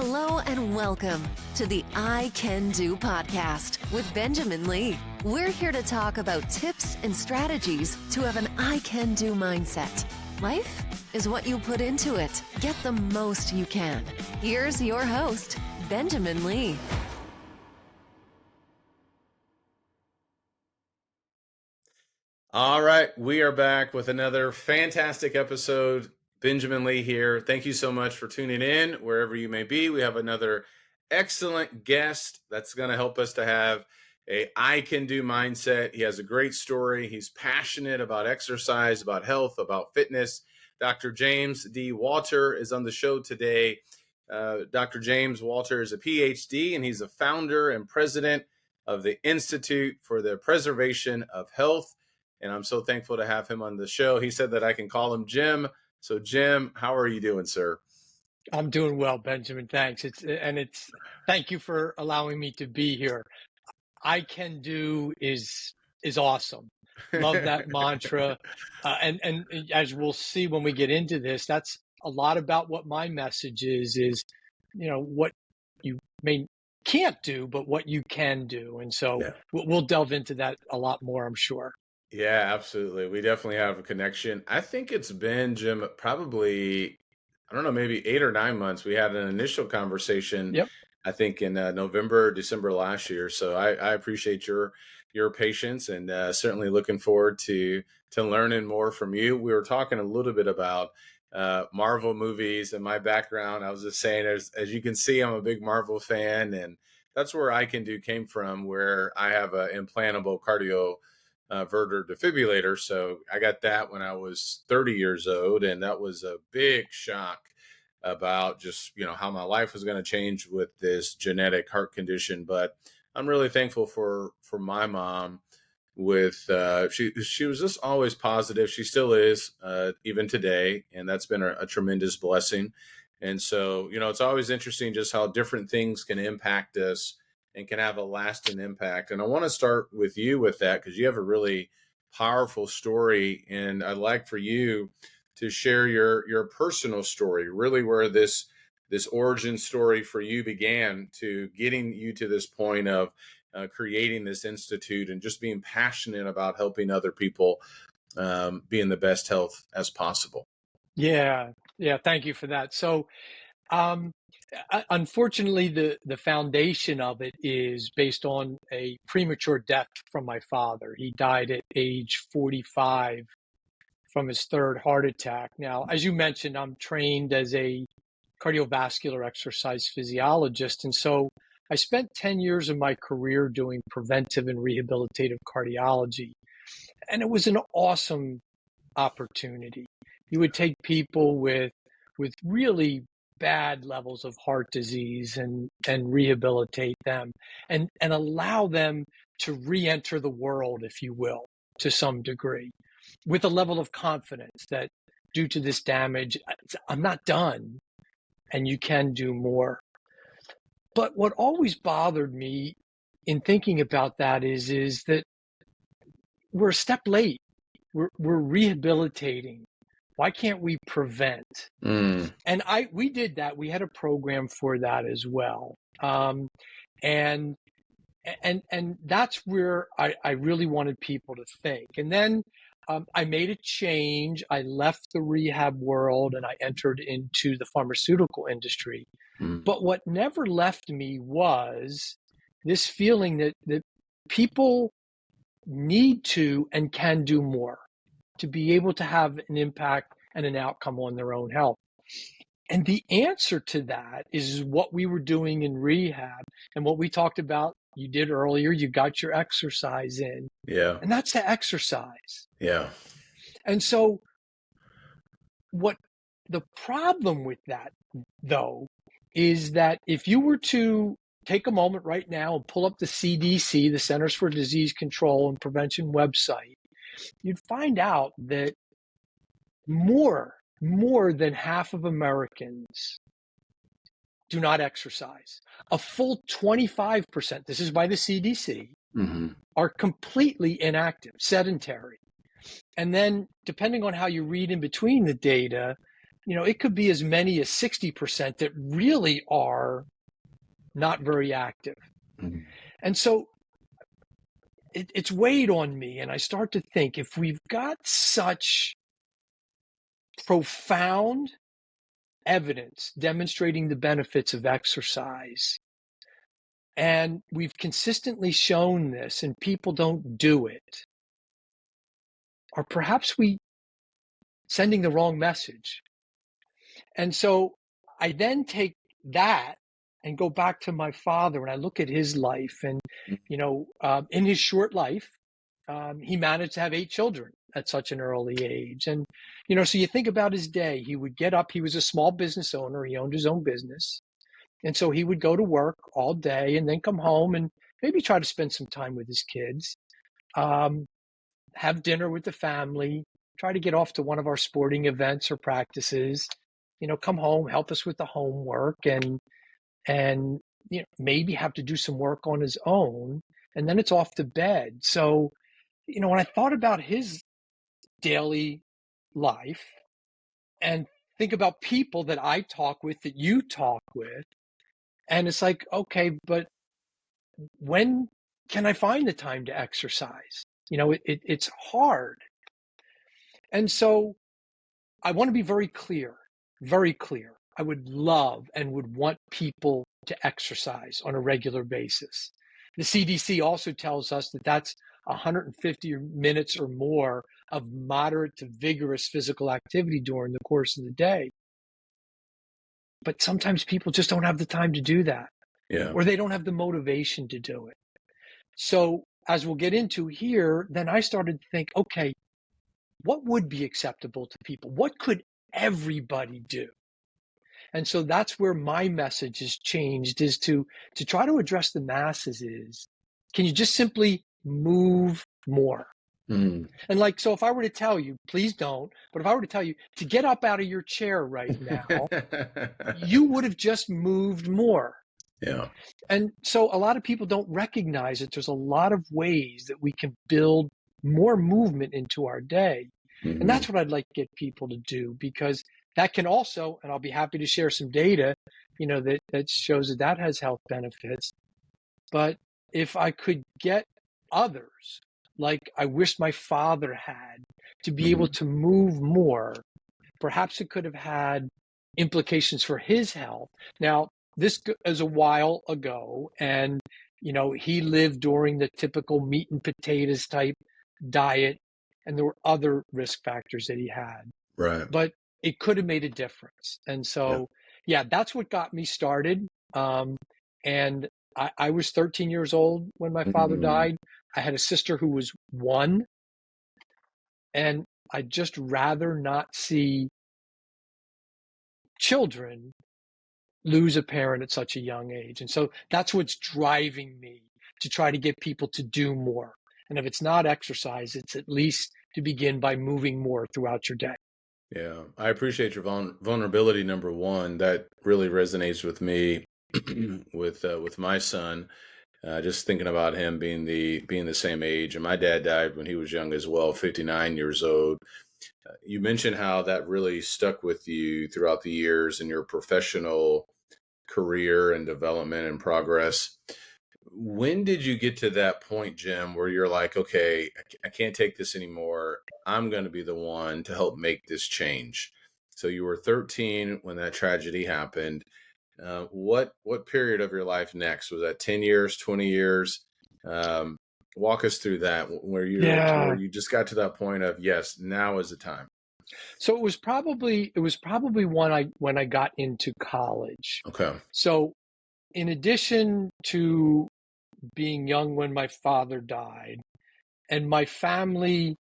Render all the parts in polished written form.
Hello and welcome to the I Can Do podcast with Benjamin Lee. We're here to talk about tips and strategies to have an I Can Do mindset. Life is what you put into it. Get the most you can. Here's your host, Benjamin Lee. All right, we are back with another fantastic episode. Benjamin Lee here. Thank you so much for tuning in wherever you may be. We have another excellent guest that's going to help us to have a I can do mindset. He has a great story. He's passionate about exercise, about health, about fitness. Dr. James D. Walter is on the show today. Dr. James Walter is a PhD, and he's the founder and president of the Institute for the Preservation of Health. And I'm so thankful to have him on the show. He said that I can call him Jim. So Jim, how are you doing, sir? I'm doing well, Benjamin. Thanks. Thank you for allowing me to be here. I can do is awesome. Love that mantra. And as we'll see when we get into this, that's a lot about what my message is, what you can't do, but what you can do. And so we'll delve into that a lot more, I'm sure. Yeah, absolutely. We definitely have a connection. I think it's been, Jim, probably, I don't know, maybe 8 or 9 months. We had an initial conversation, I think in November, December last year. So I appreciate your patience and certainly looking forward to learning more from you. We were talking a little bit about Marvel movies and my background. I was just saying, as you can see, I'm a big Marvel fan, and that's where I Can Do came from, where I have an implantable cardioverter defibrillator. So I got that when I was 30 years old, and that was a big shock about just how my life was going to change with this genetic heart condition. But I'm really thankful for my mom. With she was just always positive. She still is, even today, and that's been a tremendous blessing. And so it's always interesting just how different things can impact us and can have a lasting impact. And I want to start with you with that, because you have a really powerful story, and I'd like for you to share your personal story, really where this origin story for you began to getting you to this point of creating this institute and just being passionate about helping other people be in the best health as possible. Yeah. Thank you for that. So, unfortunately, the foundation of it is based on a premature death from my father. He died at age 45 from his third heart attack. Now, as you mentioned, I'm trained as a cardiovascular exercise physiologist. And so I spent 10 years of my career doing preventive and rehabilitative cardiology. And it was an awesome opportunity. You would take people with really bad levels of heart disease and rehabilitate them and allow them to re-enter the world, if you will, to some degree, with a level of confidence that due to this damage, I'm not done and you can do more. But what always bothered me in thinking about that is that we're a step late. We're rehabilitating. Why can't we prevent? And we did that. We had a program for that as well. And that's where I really wanted people to think. And then I made a change. I left the rehab world and I entered into the pharmaceutical industry. But what never left me was this feeling that people need to and can do more to be able to have an impact and an outcome on their own health. And the answer to that is what we were doing in rehab and what we talked about. You did earlier, you got your exercise in. Yeah. And that's the exercise. Yeah. And so what the problem with that, though, is that if you were to take a moment right now and pull up the CDC, the Centers for Disease Control and Prevention website, you'd find out that more than half of Americans do not exercise. A full 25%, this is by the CDC, are completely inactive, sedentary. And then depending on how you read in between the data, it could be as many as 60% that really are not very active. Mhm. And so it's weighed on me. And I start to think, if we've got such profound evidence demonstrating the benefits of exercise, and we've consistently shown this and people don't do it, or perhaps we sending the wrong message. And so I then take that and go back to my father, and I look at his life. And in his short life, he managed to have 8 children at such an early age. And so you think about his day. He would get up. He was a small business owner. He owned his own business. And so he would go to work all day and then come home and maybe try to spend some time with his kids, have dinner with the family, try to get off to one of our sporting events or practices, come home, help us with the homework, and maybe have to do some work on his own, and then it's off to bed. So, when I thought about his daily life and think about people that I talk with, that you talk with, and it's like, okay, but when can I find the time to exercise? It's hard. And so I want to be very clear, very clear. I would love and would want people to exercise on a regular basis. The CDC also tells us that that's 150 minutes or more of moderate to vigorous physical activity during the course of the day. But sometimes people just don't have the time to do that. Yeah. Or they don't have the motivation to do it. So as we'll get into here, then I started to think, okay, what would be acceptable to people? What could everybody do? And so that's where my message has changed, is to try to address the masses is, can you just simply move more? Mm. And so if I were to tell you, please don't, but if I were to tell you to get up out of your chair right now, you would have just moved more. Yeah. And so a lot of people don't recognize that there's a lot of ways that we can build more movement into our day. Mm-hmm. And that's what I'd like to get people to do, because that can also, and I'll be happy to share some data, that shows that has health benefits. But if I could get others, like I wish my father had, to be able to move more, perhaps it could have had implications for his health. Now, this is a while ago, and he lived during the typical meat and potatoes type diet, and there were other risk factors that he had. Right. But it could have made a difference. And so, yeah, that's what got me started. And I was 13 years old when my father died. I had a sister who was 1, and I'd just rather not see children lose a parent at such a young age. And so that's what's driving me to try to get people to do more. And if it's not exercise, it's at least to begin by moving more throughout your day. Yeah, I appreciate your vulnerability. Number one, that really resonates with me with my son. Just thinking about him being the same age, and my dad died when he was young as well, 59 years old. You mentioned how that really stuck with you throughout the years in your professional career and development and progress. When did you get to that point, Jim, where you're like, okay, I can't take this anymore. I'm going to be the one to help make this change. So you were 13 when that tragedy happened. What period of your life next? Was that 10 years, 20 years? Walk us through that, where you just got to that point of, yes, now is the time. So it was probably when I got into college. Okay. So in addition to being young when my father died, and my family,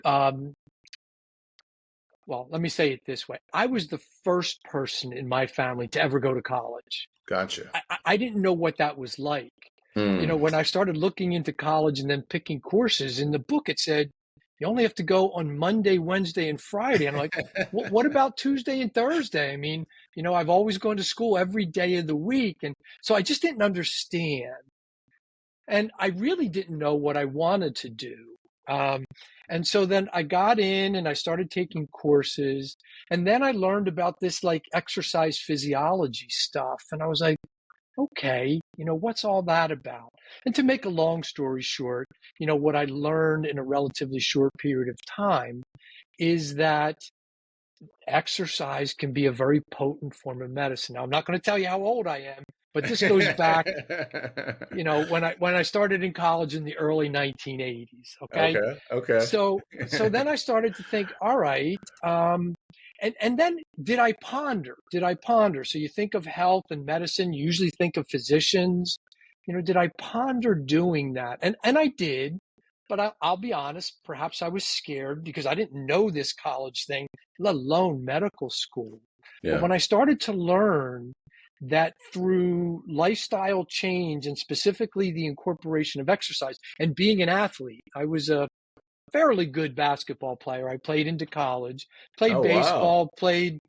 well, let me say it this way. I was the first person in my family to ever go to college. Gotcha. I didn't know what that was like. When I started looking into college and then picking courses, in the book it said, you only have to go on Monday, Wednesday, and Friday. And I'm like, what about Tuesday and Thursday? I mean, I've always gone to school every day of the week. And so I just didn't understand. And I really didn't know what I wanted to do. And so then I got in and I started taking courses. And then I learned about this like exercise physiology stuff. And I was like, okay, what's all that about? And to make a long story short, what I learned in a relatively short period of time is that exercise can be a very potent form of medicine. Now, I'm not going to tell you how old I am, but this goes back, when I started in college in the early 1980s. Okay. Okay. So then I started to think, all right. And then did I ponder? So you think of health and medicine, you usually think of physicians. Did I ponder doing that? And I did, but I'll be honest, perhaps I was scared because I didn't know this college thing, let alone medical school. But when I started to learn that through lifestyle change and specifically the incorporation of exercise and being an athlete, I was a fairly good basketball player. I played into college, played Oh, wow. baseball, played,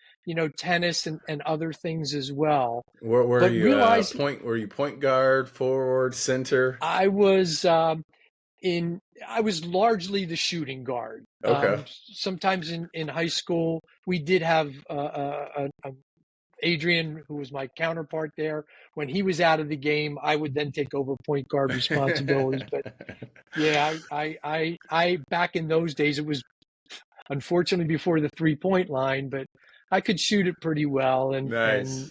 tennis and other things as well. Were But you realize were you point guard, forward, center? I was I was largely the shooting guard. Okay. Sometimes in high school, we did have Adrian, who was my counterpart there. When he was out of the game, I would then take over point guard responsibilities. But yeah, I back in those days, it was unfortunately before the 3-point line, but I could shoot it pretty well and Nice.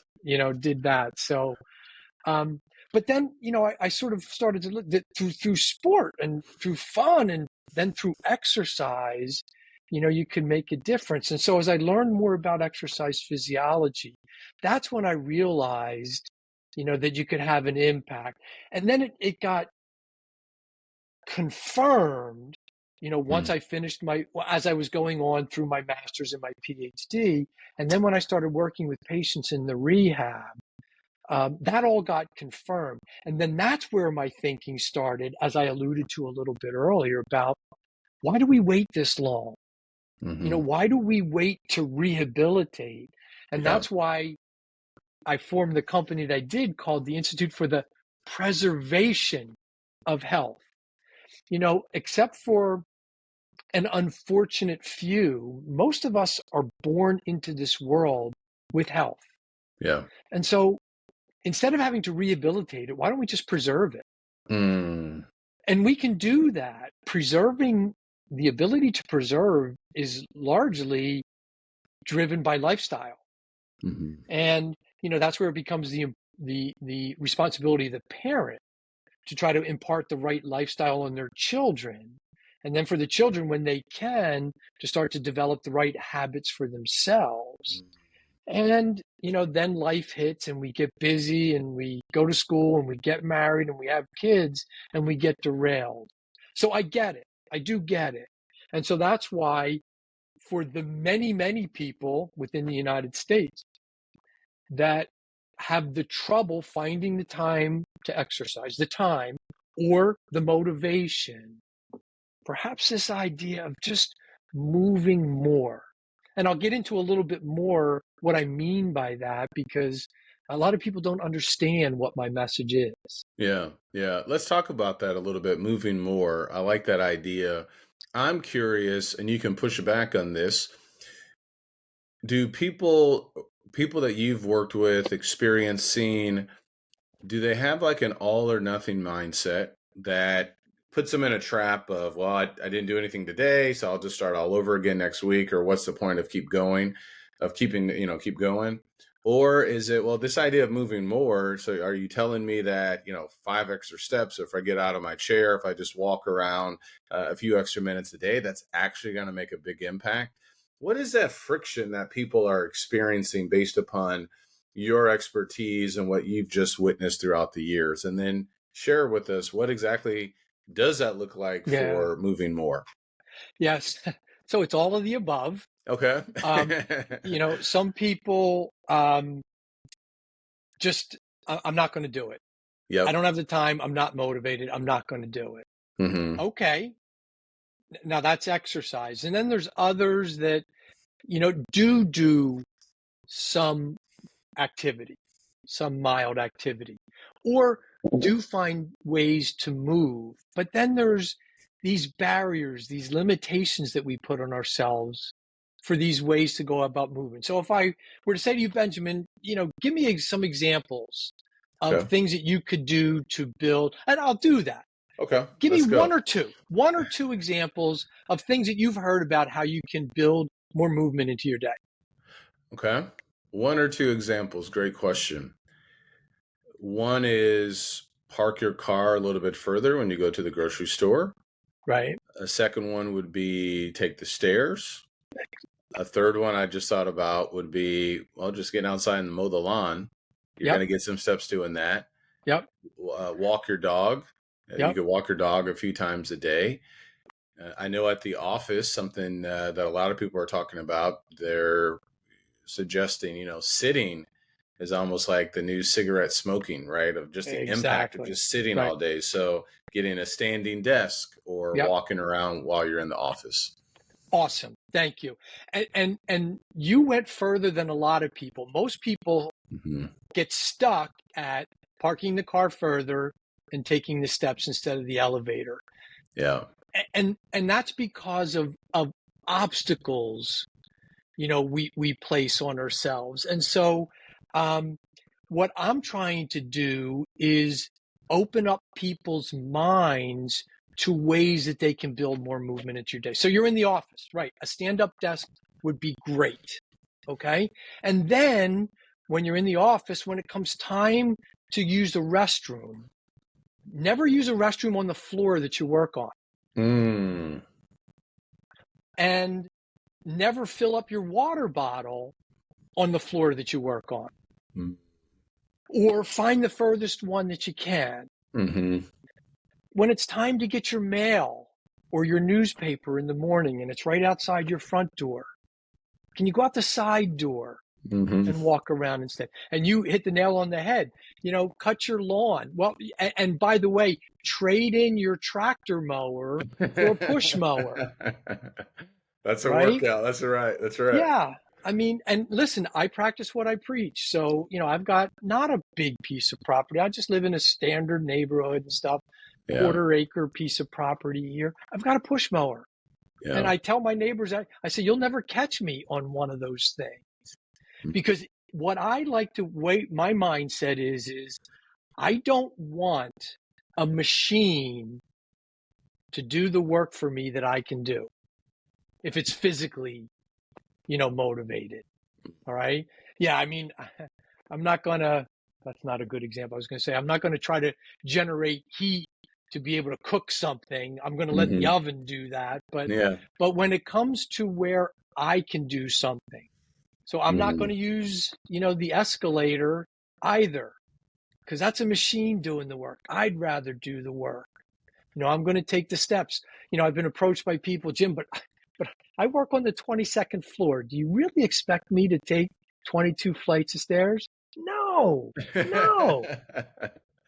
did that. So, but then, I sort of started to look that through sport and through fun and then through exercise, you can make a difference. And so as I learned more about exercise physiology, that's when I realized, that you could have an impact. And then it got confirmed, once I finished as I was going on through my master's and my PhD. And then when I started working with patients in the rehab, that all got confirmed. And then that's where my thinking started, as I alluded to a little bit earlier, about why do we wait this long? Why do we wait to rehabilitate? And Yeah. that's why I formed the company that I did called the Institute for the Preservation of Health. Except for an unfortunate few, most of us are born into this world with health. Yeah. And so instead of having to rehabilitate it, why don't we just preserve it? Mm. And we can do that. Preserving the ability to preserve is largely driven by lifestyle. And, that's where it becomes the responsibility of the parent to try to impart the right lifestyle on their children. And then for the children, when they can, to start to develop the right habits for themselves. And, then life hits and we get busy and we go to school and we get married and we have kids and we get derailed. So I get it. I do get it. And so that's why for the many, many people within the United States that have the trouble finding the time to exercise, the time or the motivation, perhaps this idea of just moving more. And I'll get into a little bit more what I mean by that, because a lot of people don't understand what my message is. Yeah. Yeah. Let's talk about that a little bit. Moving more. I like that idea. I'm curious, and you can push back on this. Do people that you've worked with, experienced, seen, do they have like an all or nothing mindset that puts them in a trap of, well, I didn't do anything today, so I'll just start all over again next week, or what's the point of keep going, of keeping, keep going? Or is it, well, this idea of moving more, so are you telling me that, 5 extra steps, if I get out of my chair, if I just walk around a few extra minutes a day, that's actually going to make a big impact? What is that friction that people are experiencing based upon your expertise and what you've just witnessed throughout the years? And then share with us, what exactly does that look like Yeah. for moving more? Yes. So it's all of the above. Okay. Some people just, I'm not going to do it. Yep. I don't have the time. I'm not motivated. I'm not going to do it. Okay. Now that's exercise. And then there's others that, do some activity, some mild activity, or do find ways to move. But then there's these barriers, these limitations that we put on ourselves for these ways to go about movement. So if I were to say to you, Benjamin, give me some examples of things that you could do to build, and I'll do that. Okay. Give me one or two examples of things that you've heard about how you can build more movement into your day. Okay. One or two examples. Great question. One is park your car a little bit further when you go to the grocery store. Right. A second one would be take the stairs. A third one I just thought about would be, just get outside and mow the lawn. You're going to get some steps doing that. Yep. Walk your dog. You could walk your dog a few times a day. I know at the office, something that a lot of people are talking about, they're suggesting, sitting is almost like the new cigarette smoking, right? Of just the impact of just sitting all day. So getting a standing desk or walking around while you're in the office. Awesome. Thank you. And you went further than a lot of people. Most people get stuck at parking the car further and taking the steps instead of the elevator. Yeah. And that's because of obstacles, we place on ourselves. And so what I'm trying to do is open up people's minds to ways that they can build more movement into your day. So you're in the office, right? A stand-up desk would be great, okay? And then when you're in the office, when it comes time to use the restroom, never use a restroom on the floor that you work on. And never fill up your water bottle on the floor that you work on. Or find the furthest one that you can. When it's time to get your mail or your newspaper in the morning and it's right outside your front door, can you go out the side door and walk around instead? And you hit the nail on the head, cut your lawn. Well, and by the way, trade in your tractor mower for a push mower. That's a workout. That's right. That's right. Yeah. I mean, and listen, I practice what I preach. So, I've got not a big piece of property. I just live in a standard neighborhood and stuff. Quarter-acre piece of property here. I've got a push mower. Yeah. And I tell my neighbors, I say, you'll never catch me on one of those things. Because what I like to my mindset is I don't want a machine to do the work for me that I can do if it's physically, motivated. All right. Yeah. I mean, I'm not going to, that's not a good example. I was going to say, I'm not going to try to generate heat to be able to cook something. I'm going to let the oven do that. But when it comes to where I can do something, so I'm not going to use, the escalator either, because that's a machine doing the work. I'd rather do the work. I'm going to take the steps. I've been approached by people, Jim, but I work on the 22nd floor. Do you really expect me to take 22 flights of stairs? No.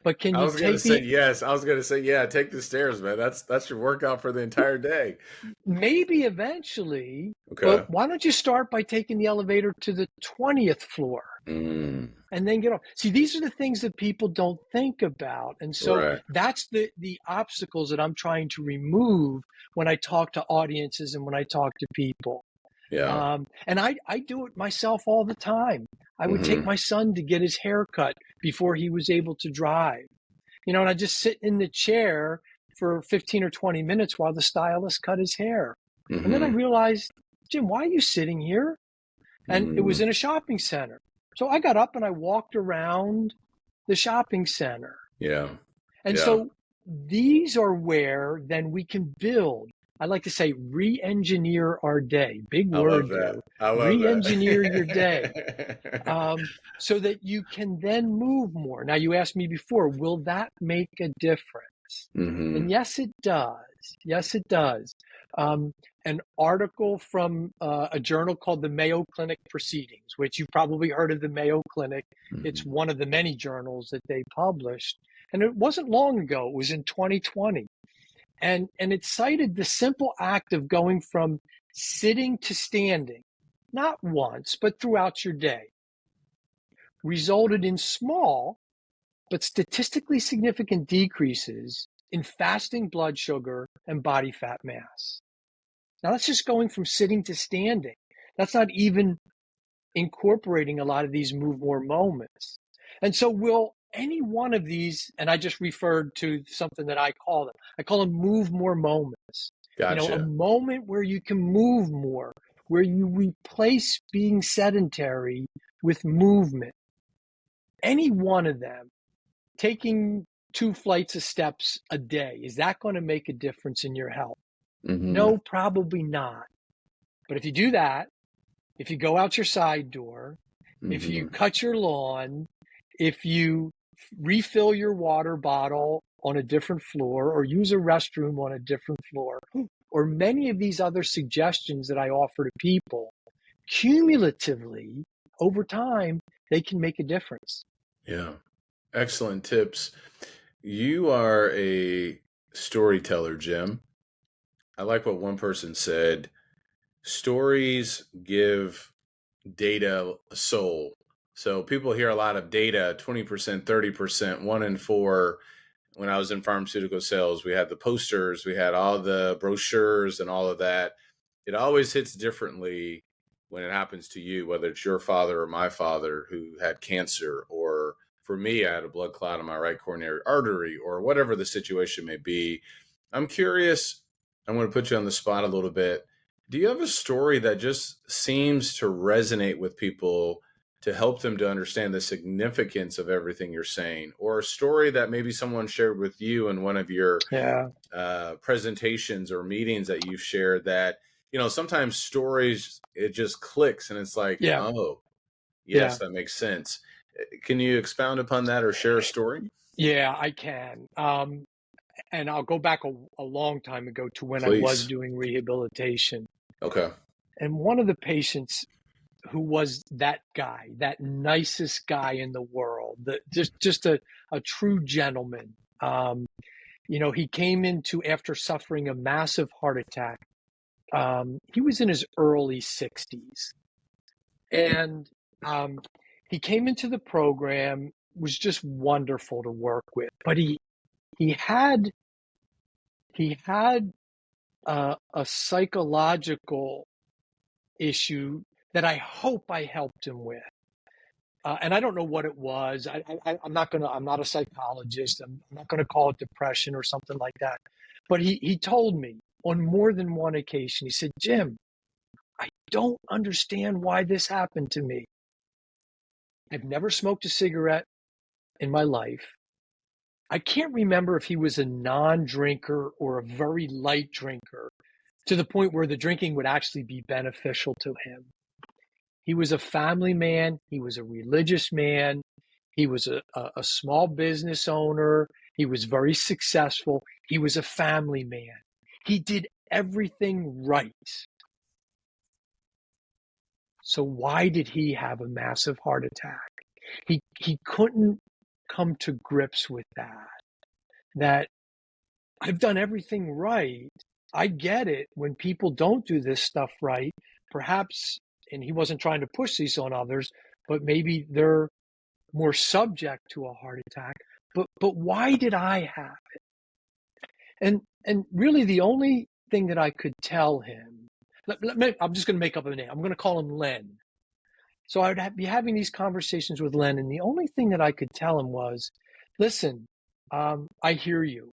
But can you I was going to say yes. I was going to say, yeah, take the stairs, man. That's your workout for the entire day. Maybe eventually. Okay. But why don't you start by taking the elevator to the 20th floor and then get off? See, these are the things that people don't think about. And so that's the obstacles that I'm trying to remove when I talk to audiences and when I talk to people. Yeah. And I do it myself all the time. I would take my son to get his hair cut before he was able to drive, and I just sit in the chair for 15 or 20 minutes while the stylist cut his hair. And then I realized, Jim, why are you sitting here? And it was in a shopping center. So I got up and I walked around the shopping center. Yeah. And so these are where then we can build. I like to say re-engineer our day. Big word there. Re-engineer your day so that you can then move more. Now, you asked me before, will that make a difference? And yes, it does. Yes, it does. An article from a journal called the Mayo Clinic Proceedings, which you've probably heard of the Mayo Clinic. It's one of the many journals that they published. And it wasn't long ago. It was in 2020. And it cited the simple act of going from sitting to standing, not once, but throughout your day, resulted in small but statistically significant decreases in fasting blood sugar and body fat mass. Now that's just going from sitting to standing. That's not even incorporating a lot of these move more moments. And so will any one of these, and I just referred to something that I call them move more moments. Gotcha. A moment where you can move more, where you replace being sedentary with movement. Any one of them, taking 2 flights of steps a day, is that going to make a difference in your health? Mm-hmm. No, probably not. But if you do that, if you go out your side door, if you cut your lawn, if you refill your water bottle on a different floor or use a restroom on a different floor, or many of these other suggestions that I offer to people, cumulatively, over time, they can make a difference. Yeah. Excellent tips. You are a storyteller, Jim. I like what one person said. Stories give data a soul. So people hear a lot of data, 20%, 30%, 1 in 4. When I was in pharmaceutical sales, we had the posters, we had all the brochures and all of that. It always hits differently when it happens to you, whether it's your father or my father who had cancer, or for me, I had a blood clot in my right coronary artery, or whatever the situation may be. I'm curious, I'm going to put you on the spot a little bit. Do you have a story that just seems to resonate with people to help them to understand the significance of everything you're saying, or a story that maybe someone shared with you in one of your presentations or meetings that you've shared that, sometimes stories, it just clicks and it's like, oh, yes, that makes sense. Can you expound upon that or share a story? Yeah, I can. And I'll go back a long time ago to when Please. I was doing rehabilitation. Okay. And one of the patients who was that guy, that nicest guy in the world, just a true gentleman. He came into, after suffering a massive heart attack. He was in his early 60s. And he came into the program, was just wonderful to work with. But he had a psychological issue that I hope I helped him with. And I don't know what it was. I'm not a psychologist. I'm not going to call it depression or something like that. But he told me on more than one occasion, he said, Jim, I don't understand why this happened to me. I've never smoked a cigarette in my life. I can't remember if he was a non-drinker or a very light drinker, to the point where the drinking would actually be beneficial to him. He was a family man. He was a religious man. He was a small business owner. He was very successful. He was a family man. He did everything right. So why did he have a massive heart attack? He couldn't come to grips with that I've done everything right. I get it when people don't do this stuff right, perhaps, and he wasn't trying to push these on others, but maybe they're more subject to a heart attack. But why did I have it? And really the only thing that I could tell him, I'm just going to make up a name. I'm going to call him Len. So I would be having these conversations with Len, and the only thing that I could tell him was, listen, I hear you.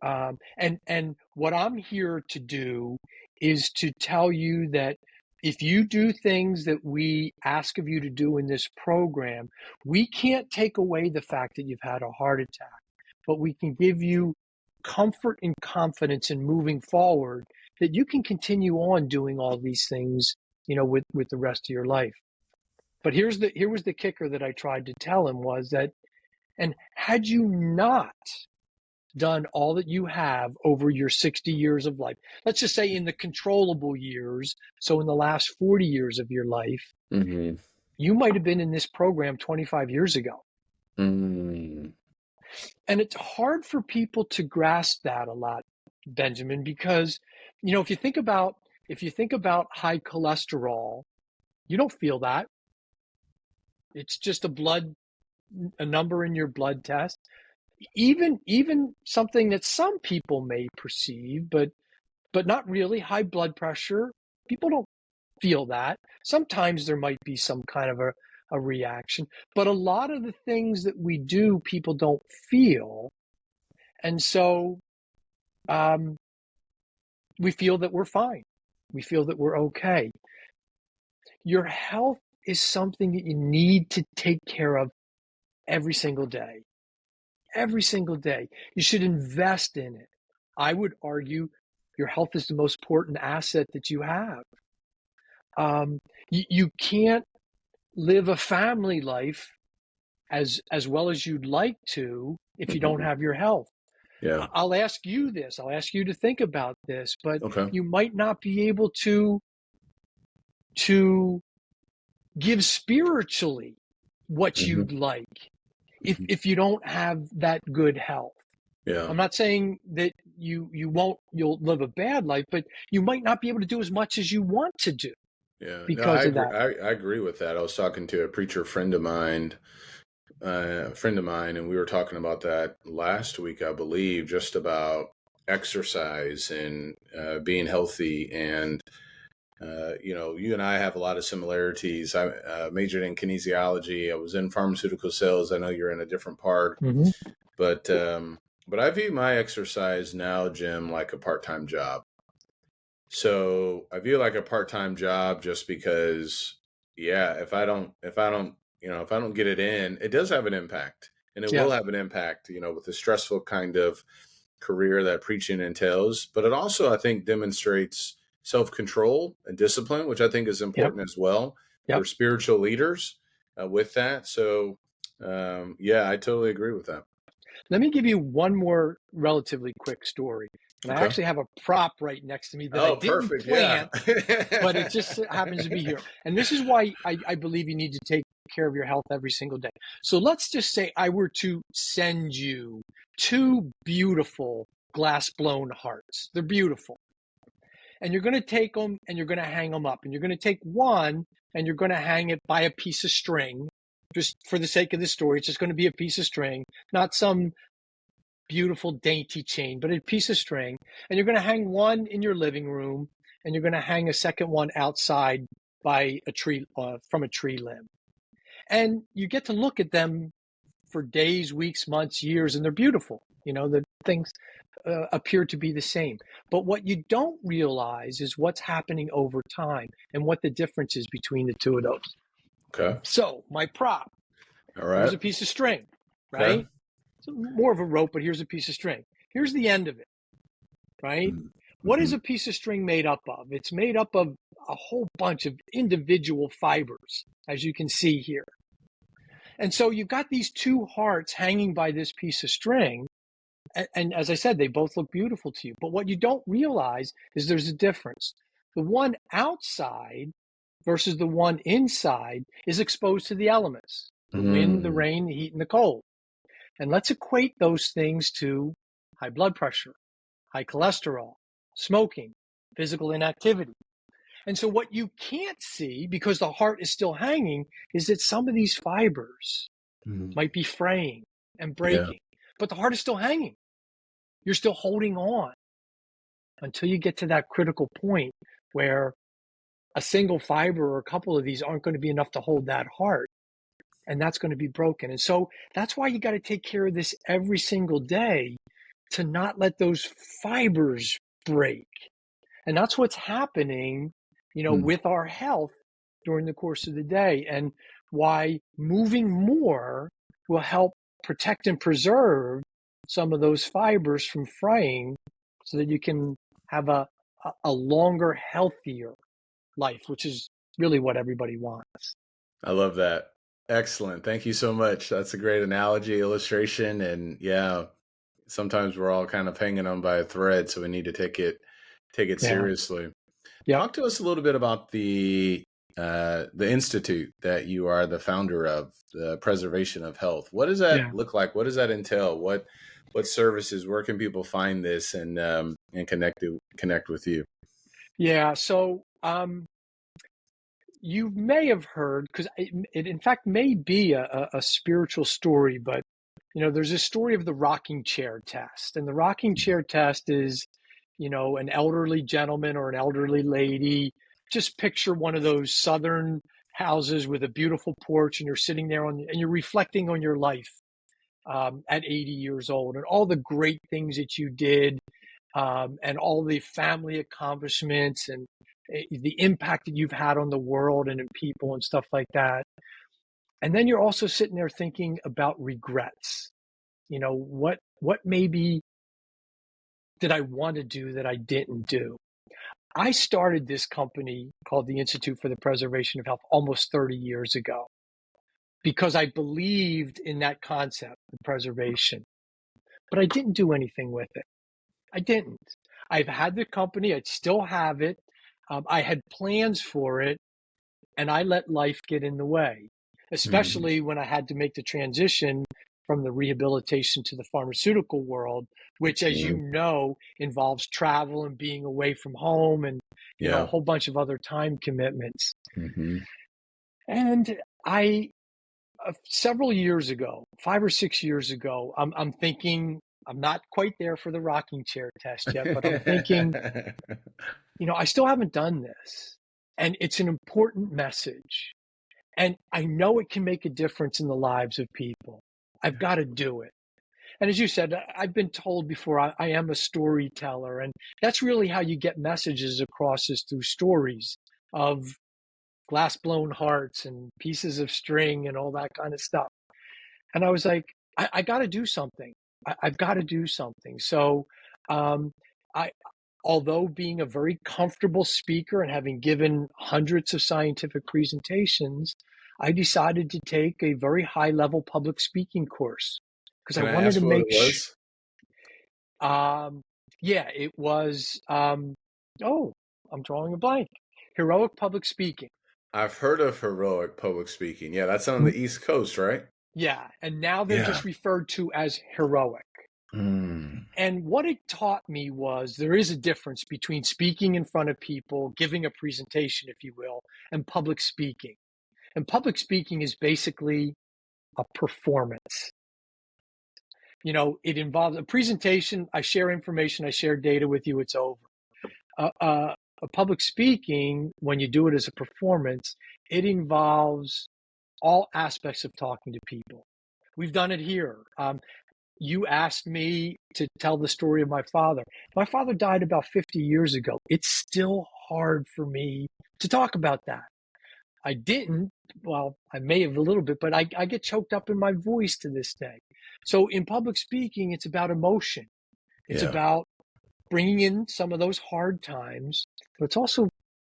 And what I'm here to do is to tell you that if you do things that we ask of you to do in this program, we can't take away the fact that you've had a heart attack, but we can give you comfort and confidence in moving forward that you can continue on doing all these things, with the rest of your life. But here was the kicker that I tried to tell him was that, and had you not done all that you have over your 60 years of life, let's just say in the controllable years, so in the last 40 years of your life, you might have been in this program 25 years ago. And it's hard for people to grasp that a lot, Benjamin, because, if you think about high cholesterol, you don't feel that. It's just a number in your blood test. even something that some people may perceive, but not really, high blood pressure, people don't feel that. Sometimes there might be some kind of a reaction, but a lot of the things that we do, people don't feel. And so we feel that we're fine. We feel that we're okay. Your health is something that you need to take care of every single day. Every single day. You should invest in it. I would argue your health is the most important asset that you have. You can't live a family life as well as you'd like to if you don't have your health. Yeah. I'll ask you this. I'll ask you to think about this, but Okay. you might not be able to give spiritually what you'd like if you don't have that good health. Yeah. I'm not saying that you'll live a bad life, but you might not be able to do as much as you want to do. Yeah. Because of that. I agree with that. I was talking to a preacher friend of mine, and we were talking about that last week, I believe, just about exercise and being healthy. And you and I have a lot of similarities. I majored in kinesiology. I was in pharmaceutical sales. I know you're in a different part, but I view my exercise now, Jim, like a part-time job. So I view it like a part-time job just because, if I don't get it in, it does have an impact, and it will have an impact, with the stressful kind of career that preaching entails. But it also, I think, demonstrates self-control and discipline, which I think is important as well for spiritual leaders with that. So, I totally agree with that. Let me give you one more relatively quick story. And I actually have a prop right next to me that I didn't plant, but it just happens to be here. And this is why I believe you need to take care of your health every single day. So let's just say I were to send you 2 beautiful glass-blown hearts. They're beautiful. And you're going to take them and you're going to hang them up. And you're going to take one and you're going to hang it by a piece of string. Just for the sake of the story, it's just going to be a piece of string, not some beautiful dainty chain, but a piece of string. And you're going to hang one in your living room, and you're going to hang a second one outside by a tree, from a tree limb. And you get to look at them for days, weeks, months, years, and they're beautiful. The things appear to be the same. But what you don't realize is what's happening over time and what the difference is between the two of those. Okay. So my prop. All right. Here's a piece of string, right? Okay. It's more of a rope, but here's a piece of string. Here's the end of it, right? Mm-hmm. What is a piece of string made up of? It's made up of a whole bunch of individual fibers, as you can see here. And so you've got these 2 hearts hanging by this piece of string. And as I said, they both look beautiful to you. But what you don't realize is there's a difference. The one outside versus the one inside is exposed to the elements, the wind, the rain, the heat, and the cold. And let's equate those things to high blood pressure, high cholesterol, smoking, physical inactivity. And so what you can't see, because the heart is still hanging, is that some of these fibers might be fraying and breaking, but the heart is still hanging. You're still holding on until you get to that critical point where a single fiber or a couple of these aren't going to be enough to hold that heart. And that's going to be broken. And so that's why you got to take care of this every single day to not let those fibers break. And that's what's happening, with our health during the course of the day, and why moving more will help protect and preserve some of those fibers from fraying so that you can have a longer, healthier life, which is really what everybody wants. I love that. Excellent. Thank you so much. That's a great analogy, illustration. And sometimes we're all kind of hanging on by a thread, so we need to take it seriously. Talk to us a little bit about the institute that you are the founder of, the Preservation of Health. What does that look like? What does that entail? What services? Where can people find this and connect with you? Yeah. So you may have heard, because it in fact may be a spiritual story, but There's a story of the rocking chair test. And the rocking chair test is, an elderly gentleman or an elderly lady. Just picture one of those southern houses with a beautiful porch, and you're sitting there and you're reflecting on your life at 80 years old and all the great things that you did, and all the family accomplishments and the impact that you've had on the world and in people and stuff like that. And then you're also sitting there thinking about regrets. What maybe did I want to do that I didn't do? I started this company called the Institute for the Preservation of Health almost 30 years ago because I believed in that concept, the preservation, but I didn't do anything with it. I didn't. I've had the company, I still have it. I had plans for it, and I let life get in the way, especially when I had to make the transition from the rehabilitation to the pharmaceutical world, which, as you know, involves travel and being away from home and a whole bunch of other time commitments. And I, several years ago, 5 or 6 years ago, I'm thinking, I'm not quite there for the rocking chair test yet, but I'm thinking, I still haven't done this. And it's an important message. And I know it can make a difference in the lives of people. I've got to do it. And as you said, I've been told before, I am a storyteller. And that's really how you get messages across, is through stories of glass blown hearts and pieces of string and all that kind of stuff. And I was like, I got to do something. I've got to do something. So although being a very comfortable speaker and having given hundreds of scientific presentations, I decided to take a very high-level public speaking course because I wanted to make sure. It was. I'm drawing a blank. Heroic public speaking. I've heard of heroic public speaking. Yeah, that's on the East Coast, right? Yeah, and now they're just referred to as heroic. And what it taught me was there is a difference between speaking in front of people, giving a presentation, if you will, and public speaking. And public speaking is basically a performance. It involves a presentation. I share information, I share data with you, it's over. A public speaking, when you do it as a performance, it involves all aspects of talking to people. We've done it here. You asked me to tell the story of my father. My father died about 50 years ago. It's still hard for me to talk about that. I didn't. Well, I may have a little bit, but I get choked up in my voice to this day. So in public speaking, it's about emotion. It's about bringing in some of those hard times, but it's also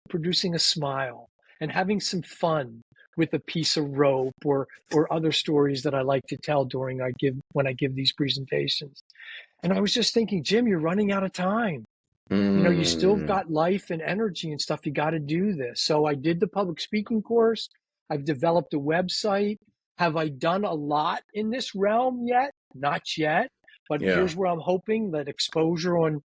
producing a smile and having some fun with a piece of rope or other stories that I like to tell when I give these presentations. And I was just thinking, Jim, you're running out of time. You still got life and energy and stuff. You got to do this. So I did the public speaking course. I've developed a website. Have I done a lot in this realm yet? Not yet. But here's where I'm hoping that exposure on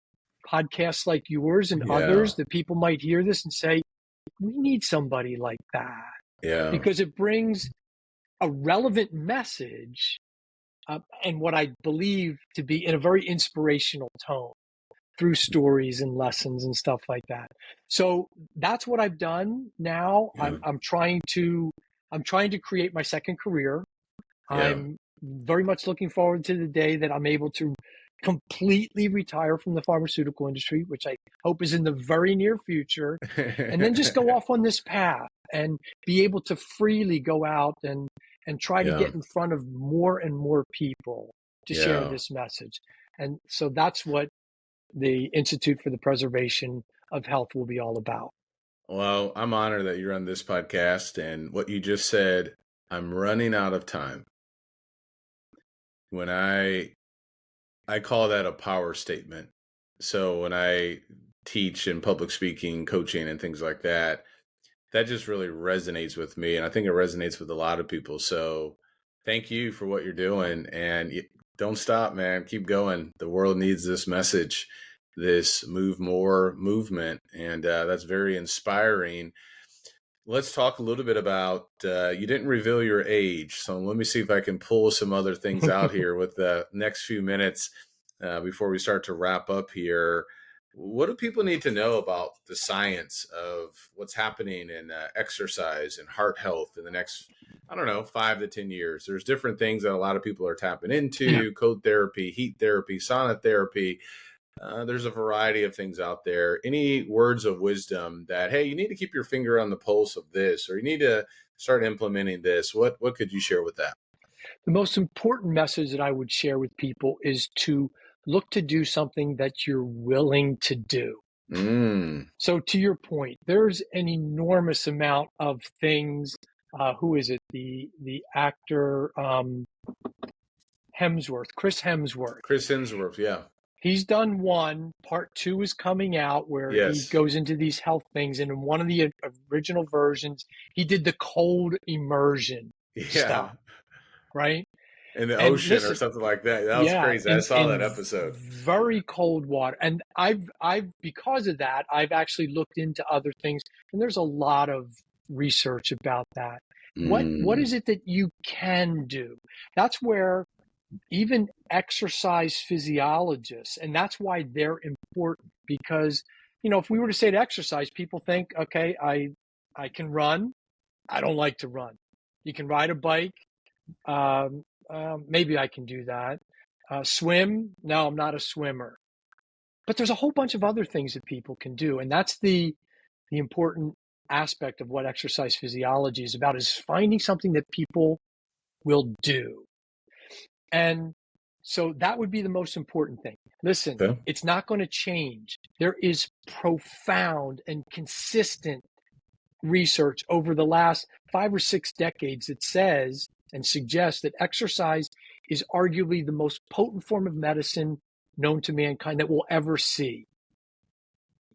podcasts like yours and others, that people might hear this and say, we need somebody like that. Because it brings a relevant message and what I believe to be in a very inspirational tone through stories and lessons and stuff like that. So that's what I've done now. I'm trying to create my second career. I'm very much looking forward to the day that I'm able to completely retire from the pharmaceutical industry, which I hope is in the very near future, and then just go off on this path and be able to freely go out and try to get in front of more and more people to share this message. And so that's what the Institute for the Preservation of Health will be all about. Well, I'm honored that you're on this podcast, and what you just said, I'm running out of time. When I call that a power statement. So when I teach in public speaking, coaching, and things like that, that just really resonates with me. And I think it resonates with a lot of people. So thank you for what you're doing. And don't stop, man. Keep going. The world needs this message, this move more movement. And that's very inspiring. Let's talk a little bit about, you didn't reveal your age. So let me see if I can pull some other things out here with the next few minutes before we start to wrap up here. What do people need to know about the science of what's happening in exercise and heart health in the next, I don't know, 5 to 10 years? There's different things that a lot of people are tapping Yeah. into: code therapy, heat therapy, sauna therapy. There's a variety of things out there. Any words of wisdom that, hey, you need to keep your finger on the pulse of this, or you need to start implementing this? What could you share with that? The most important message that I would share with people is to look to do something that you're willing to do. So to your point, there's an enormous amount of things. Who is it? The actor Hemsworth, Chris Hemsworth. Chris Hemsworth, yeah. He's done one. Part 2 is coming out where he Yes. goes into these health things. And in one of the original versions, he did the cold immersion stuff, right? In the And ocean or listen, something like that. That was crazy. I saw that episode. Very cold water. And I've because of that, I've actually looked into other things, and there's a lot of research about that. What is it that you can do? That's where even exercise physiologists, and that's why they're important, because, if we were to say to exercise, people think, okay, I can run. I don't like to run. You can ride a bike. Maybe I can do that. Swim? No, I'm not a swimmer. But there's a whole bunch of other things that people can do. And that's the important aspect of what exercise physiology is about, is finding something that people will do. And so that would be the most important thing. Listen, It's not going to change. There is profound and consistent research over the last 5 or 6 decades that says and suggests that exercise is arguably the most potent form of medicine known to mankind that we'll ever see.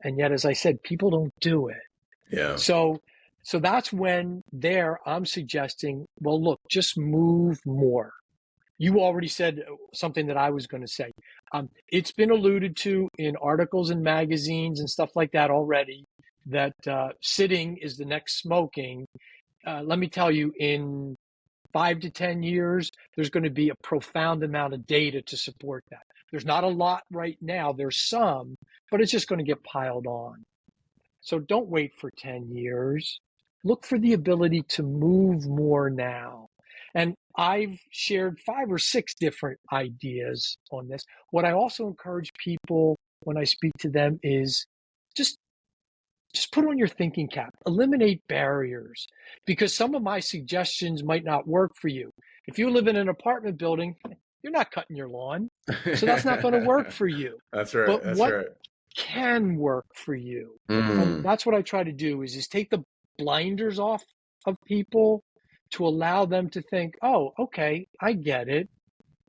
And yet, as I said, people don't do it. Yeah. So that's when I'm suggesting, well, look, just move more. You already said something that I was going to say. It's been alluded to in articles and magazines and stuff like that already, that sitting is the next smoking. Let me tell you, in 5 to 10 years, there's going to be a profound amount of data to support that. There's not a lot right now. There's some, but it's just going to get piled on. So don't wait for 10 years. Look for the ability to move more now. And I've shared 5 or 6 different ideas on this. What I also encourage people when I speak to them is just put on your thinking cap, eliminate barriers, because some of my suggestions might not work for you. If you live in an apartment building, you're not cutting your lawn. So that's not going to work for you. That's right. But that's what right. can work for you? And that's what I try to do is take the blinders off of people to allow them to think, oh, okay, I get it.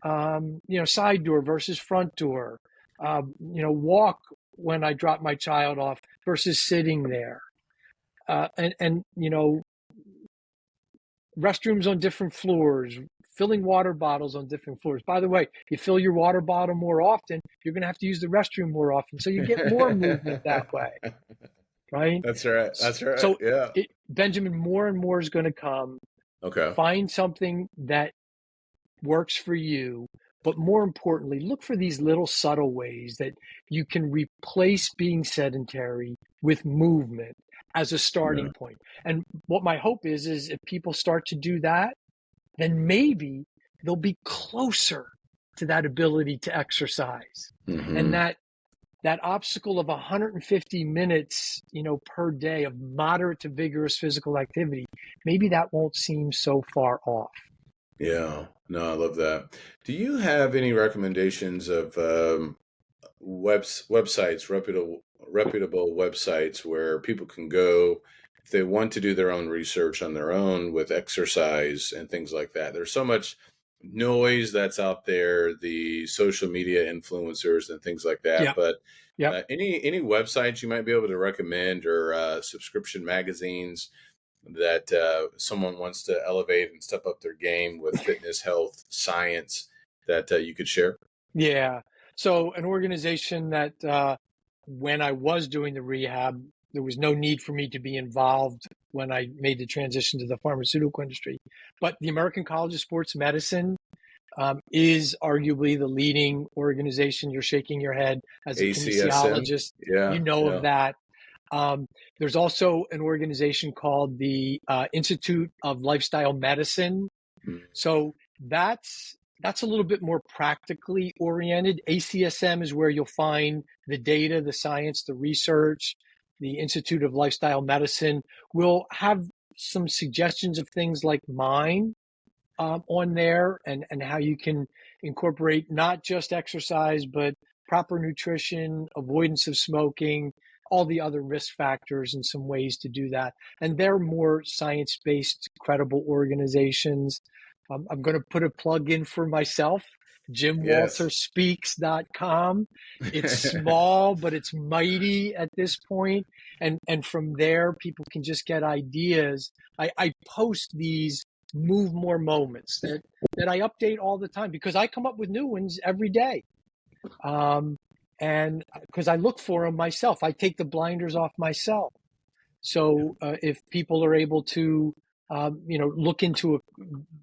Side door versus front door, walk when I drop my child off versus sitting there. And restrooms on different floors, filling water bottles on different floors. By the way, you fill your water bottle more often, you're going to have to use the restroom more often. So you get more movement that way. Right? That's right. That's right. So yeah. Benjamin, more and more is going to come. Okay. Find something that works for you. But more importantly, look for these little subtle ways that you can replace being sedentary with movement as a starting point. And what my hope is if people start to do that, then maybe they'll be closer to that ability to exercise. And that obstacle of 150 minutes, per day of moderate to vigorous physical activity, maybe that won't seem so far off. Yeah, no, I love that. Do you have any recommendations of websites, reputable websites where people can go if they want to do their own research on their own with exercise and things like that? There's so much noise that's out there, the social media influencers and things like that. Yeah. But yeah. Any websites you might be able to recommend, or subscription magazines that someone wants to elevate and step up their game with fitness, health, science that you could share? Yeah. So an organization that when I was doing the rehab, there was no need for me to be involved when I made the transition to the pharmaceutical industry. But the American College of Sports Medicine is arguably the leading organization. You're shaking your head as a ACSM. kinesiologist. Yeah. You know Yeah. of that. There's also an organization called the Institute of Lifestyle Medicine. So that's a little bit more practically oriented. ACSM is where you'll find the data, the science, the research. The Institute of Lifestyle Medicine will have some suggestions of things like mine on there, and how you can incorporate not just exercise, but proper nutrition, avoidance of smoking, all the other risk factors, and some ways to do that. And they're more science-based, credible organizations. I'm going to put a plug in for myself, Yes. JimWalterSpeaks.com. It's small, but it's mighty at this point. And from there, people can just get ideas. I post these move more moments that I update all the time because I come up with new ones every day. And because I look for them myself, I take the blinders off myself. So if people are able to, look into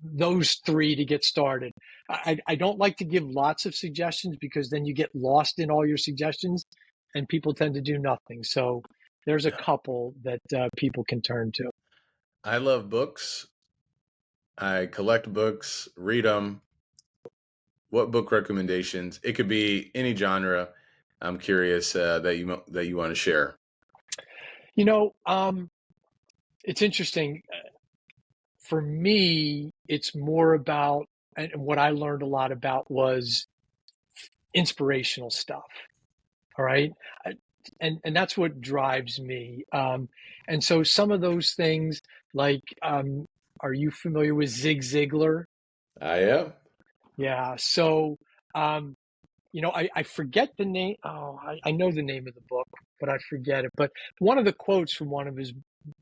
those three to get started. I don't like to give lots of suggestions because then you get lost in all your suggestions and people tend to do nothing. So there's a couple that people can turn to. I love books. I collect books, read them. What book recommendations? It could be any genre. I'm curious that you want to share. It's interesting. For me, it's more about, and what I learned a lot about was inspirational stuff. All right. And that's what drives me. And so some of those things like, are you familiar with Zig Ziglar? I am. Yeah. So, I forget the name. Oh, I know the name of the book, but I forget it. But one of the quotes from one of his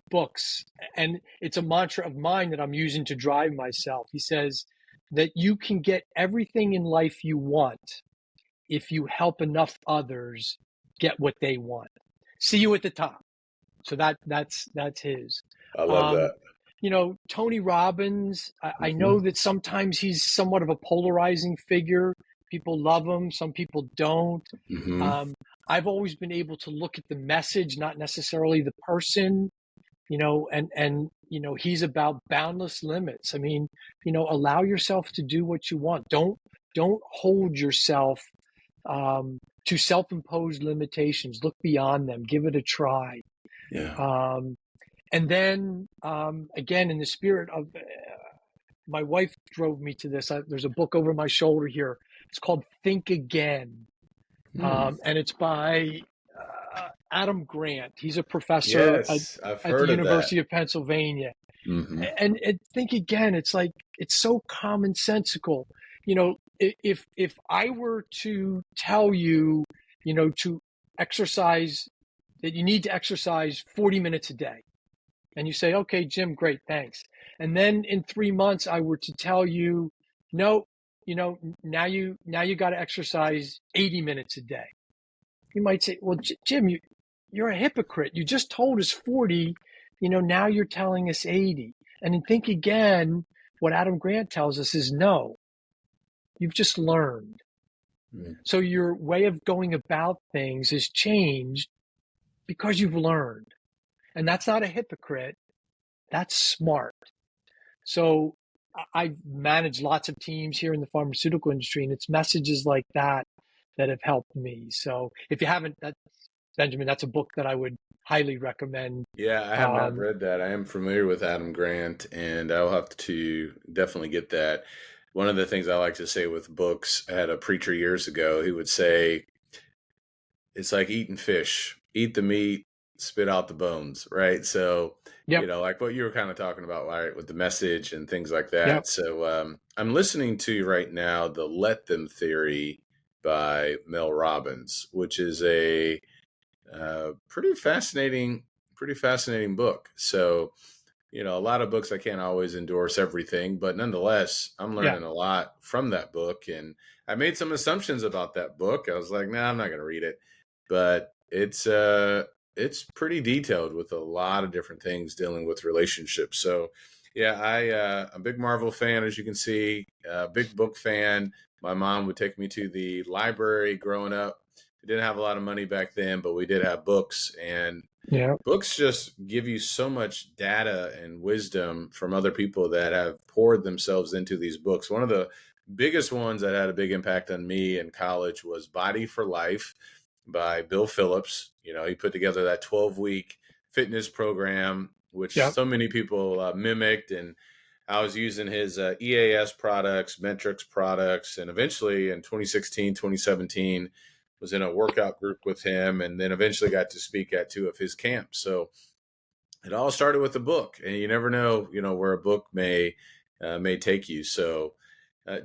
books, and it's a mantra of mine that I'm using to drive myself. He says that you can get everything in life you want if you help enough others get what they want. See you at the top. So that's his. I love that. Tony Robbins, I know that sometimes he's somewhat of a polarizing figure. People love him, some people don't. I've always been able to look at the message, not necessarily the person, and he's about boundless limits. I mean, allow yourself to do what you want. Don't hold yourself to self-imposed limitations. Look beyond them. Give it a try. Yeah. And then, again, in the spirit of, my wife drove me to this. There's a book over my shoulder here. It's called Think Again. And it's by Adam Grant. He's a professor at the University of Pennsylvania. And Think Again, it's like, it's so commonsensical. If I were to tell you, to exercise, that you need to exercise 40 minutes a day, and you say, okay, Jim, great, thanks. And then in 3 months, I were to tell you, no, now you got to exercise 80 minutes a day. You might say, well, Jim, you're a hypocrite. You just told us 40, now you're telling us 80. And in Think Again, what Adam Grant tells us is no, you've just learned. So your way of going about things has changed because you've learned. And that's not a hypocrite. That's smart. So I've managed lots of teams here in the pharmaceutical industry, and it's messages like that have helped me. So if you haven't, Benjamin, that's a book that I would highly recommend. Yeah, I have not read that. I am familiar with Adam Grant, and I'll have to definitely get that. One of the things I like to say with books, I had a preacher years ago, he would say, it's like eating fish. Eat the meat, spit out the bones, right? So, like what you were kind of talking about, right, with the message and things like that. Yep. So I'm listening to right now the Let Them Theory by Mel Robbins, which is a pretty fascinating book. So, a lot of books I can't always endorse everything, but nonetheless, I'm learning a lot from that book. And I made some assumptions about that book. I was like, nah, I'm not going to read it. But it's it's pretty detailed with a lot of different things dealing with relationships. So yeah, I'm a big Marvel fan, as you can see, a big book fan. My mom would take me to the library growing up. We didn't have a lot of money back then, but we did have books, and Yeah. books just give you so much data and wisdom from other people that have poured themselves into these books. One of the biggest ones that had a big impact on me in college was Body for Life by Bill Phillips. You know, he put together that 12-week fitness program, which Yeah. so many people mimicked. And I was using his EAS products, Metrics products, and eventually in 2016, 2017, was in a workout group with him, and then eventually got to speak at two of his camps. So it all started with a book, and you never know, where a book may take you. So,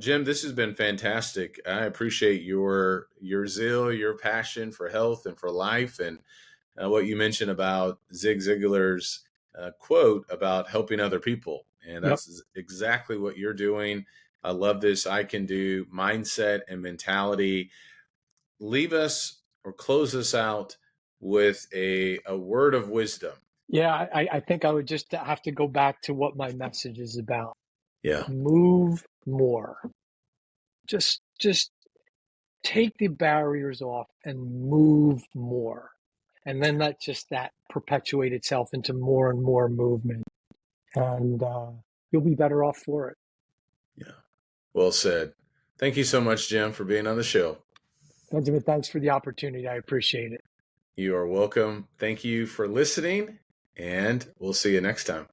Jim, this has been fantastic. I appreciate your zeal, your passion for health and for life, and what you mentioned about Zig Ziglar's quote about helping other people, and Yep. that's exactly what you're doing. I love this I can do mindset and mentality. Leave us or close us out with a word of wisdom. Yeah, I think I would just have to go back to what my message is about. Yeah. Move more. Just take the barriers off and move more. And then that perpetuate itself into more and more movement. And you'll be better off for it. Yeah. Well said. Thank you so much, Jim, for being on the show. Benjamin, thanks for the opportunity. I appreciate it. You are welcome. Thank you for listening, and we'll see you next time.